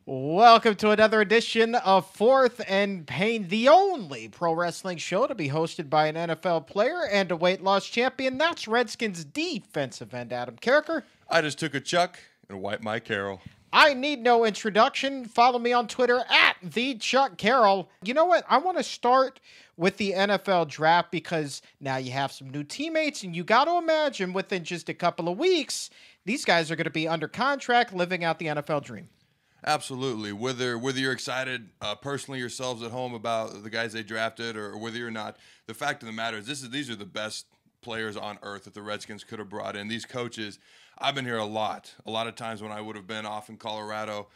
Welcome to another edition of Fourth and Pain, the only pro wrestling show to be hosted by an NFL player and a weight loss champion. That's Redskins defensive end Adam Carriker. I just took a Chuck and wiped my Carroll. I need no introduction. Follow me on Twitter at the Chuck Carroll. You know what? I want to start with the NFL draft because now you have some new teammates, and you got to imagine within just a couple of weeks, these guys are going to be under contract, living out the NFL dream. Absolutely. Whether you're excited personally yourselves at home about the guys they drafted or whether you're not, the fact of the matter is these are the best players on earth that the Redskins could have brought in. These coaches, I've been here a lot of times when I would have been off in Colorado,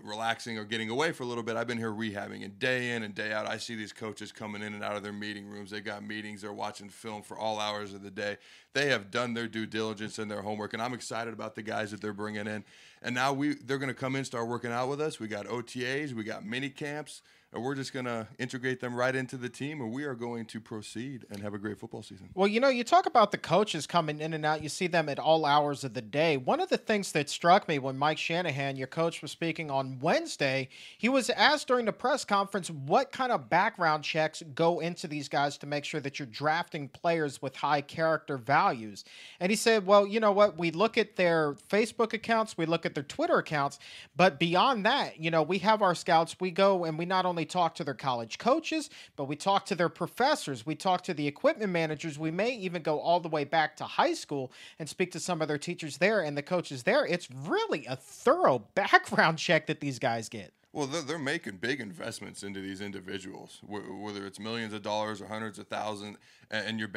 relaxing or getting away for a little bit. I've been here rehabbing, and day in and day out, I see these coaches coming in and out of their meeting rooms. They got meetings. They're watching film for all hours of the day. They have done their due diligence and their homework, and I'm excited about the guys that they're bringing in. And now they're going to come in, start working out with us. We got OTAs, we got mini camps, and we're just going to integrate them right into the team, and we are going to proceed and have a great football season. Well, you talk about the coaches coming in and out. You see them at all hours of the day. One of the things that struck me when Mike Shanahan, your coach, was speaking on Wednesday, he was asked during the press conference what kind of background checks go into these guys to make sure that you're drafting players with high character values. And he said, well, you know what? We look at their Facebook accounts, we look at their Twitter accounts, but beyond that, we have our scouts. We go and we not only talk to their college coaches, but we talk to their professors. We talk to the equipment managers. We may even go all the way back to high school and speak to some of their teachers there and the coaches there. It's really a thorough background check that these guys get. Well, they're making big investments into these individuals, whether it's millions of dollars or hundreds of thousands, and you're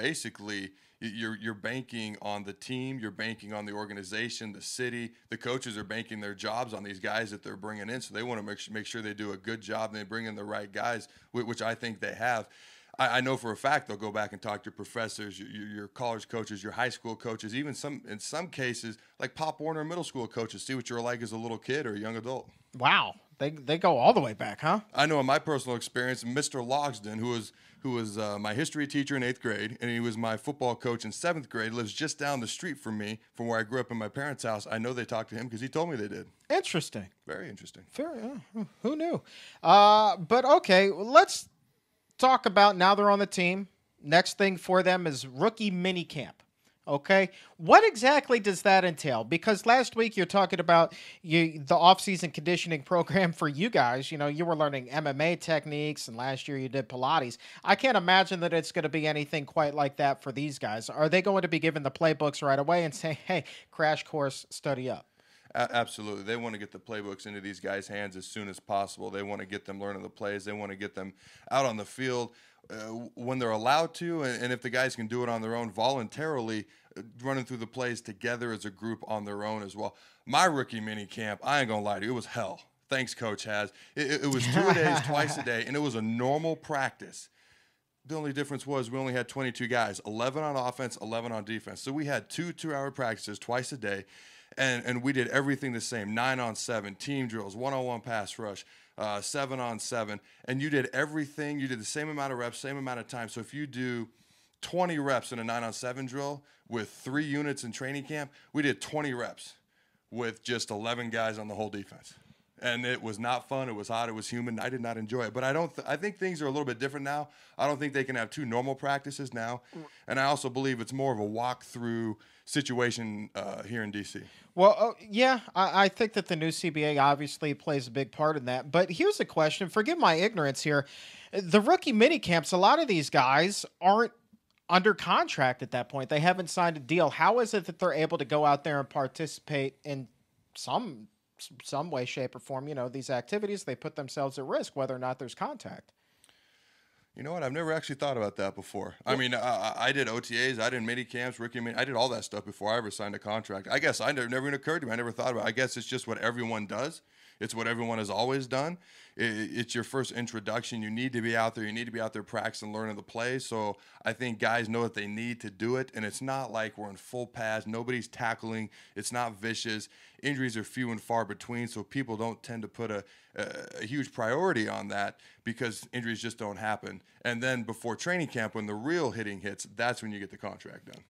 banking on the team, you're banking on the organization, the city. The coaches are banking their jobs on these guys that they're bringing in, so they want to make sure they do a good job and they bring in the right guys, which I think they have. I know for a fact they'll go back and talk to your professors, your college coaches, your high school coaches, even in some cases, like Pop Warner middle school coaches, see what you're like as a little kid or a young adult. Wow. They go all the way back, huh? I know in my personal experience, Mr. Logsden, who was my history teacher in 8th grade, and he was my football coach in 7th grade, lives just down the street from me, from where I grew up in my parents' house. I know they talked to him because he told me they did. Interesting. Very interesting. Fair, yeah. Who knew? But okay, let's talk about now they're on the team. Next thing for them is rookie minicamp. Okay, what exactly does that entail? Because last week you're talking about the off-season conditioning program for you guys. You were learning MMA techniques, and last year you did Pilates. I can't imagine that it's going to be anything quite like that for these guys. Are they going to be given the playbooks right away and say, hey, crash course, study up? Absolutely. They want to get the playbooks into these guys' hands as soon as possible. They want to get them learning the plays. They want to get them out on the field when they're allowed to, and if the guys can do it on their own voluntarily, running through the plays together as a group on their own as well. My rookie mini camp, I ain't going to lie to you, it was hell. Thanks, Coach Has. It was 2 days, twice a day, and it was a normal practice. The only difference was we only had 22 guys, 11 on offense, 11 on defense. So we had two-hour practices twice a day. And we did everything the same, 9-on-7, team drills, one-on-one pass rush, 7-on-7. And you did everything. You did the same amount of reps, same amount of time. So if you do 20 reps in a 9-on-7 drill with 3 units in training camp, we did 20 reps with just 11 guys on the whole defense. And it was not fun. It was hot. It was humid. I did not enjoy it. But I think things are a little bit different now. I don't think they can have 2 normal practices now. And I also believe it's more of a walk-through situation here in D.C. Well, yeah, I think that the new CBA obviously plays a big part in that. But here's a question. Forgive my ignorance here. The rookie mini camps, a lot of these guys aren't under contract at that point. They haven't signed a deal. How is it that they're able to go out there and participate in some way, shape, or form, these activities? They put themselves at risk, whether or not there's contact. You know what? I've never actually thought about that before. I mean, I did OTAs, I did mini camps, I did all that stuff before I ever signed a contract. I guess never even occurred to me. I never thought about it. I guess it's just what everyone does. It's what everyone has always done. It's your first introduction. You need to be out there. You need to be out there practicing, learning the play. So I think guys know that they need to do it, and it's not like we're in full pass. Nobody's tackling. It's not vicious. Injuries are few and far between, so people don't tend to put a huge priority on that because injuries just don't happen. And then before training camp, when the real hitting hits, that's when you get the contract done.